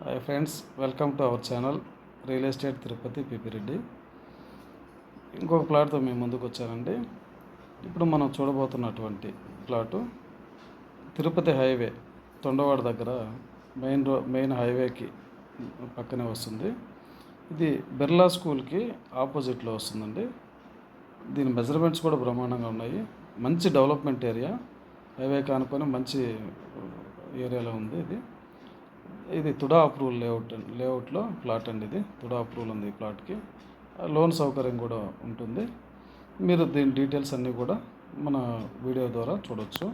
Hi friends, welcome to our channel real estate Tirupati P P Reddy. ఇంకొక ప్లాట్తో మేము ముందుకు వచ్చానండి. ఇప్పుడు మనం చూడబోతున్నటువంటి ప్లాటు తిరుపతి హైవే తొండవాడ దగ్గర మెయిన్ హైవేకి పక్కనే వస్తుంది. ఇది బిర్లా స్కూల్కి ఆపోజిట్లో వస్తుందండి. దీని మెజర్మెంట్స్ కూడా బ్రహ్మాండంగా ఉన్నాయి. మంచి డెవలప్మెంట్ ఏరియా, హైవే కానుకొని మంచి ఏరియాలో ఉంది. ఇది తుడా అప్రూవల్ లేఅవుట్లో ప్లాట్ అండి. ఇది తుడా అప్రూవల్ ఉంది ఈ ప్లాట్కి. లోన్ సౌకర్యం కూడా ఉంటుంది. మీరు దీని డీటెయిల్స్ అన్నీ కూడా మన వీడియో ద్వారా చూడవచ్చు.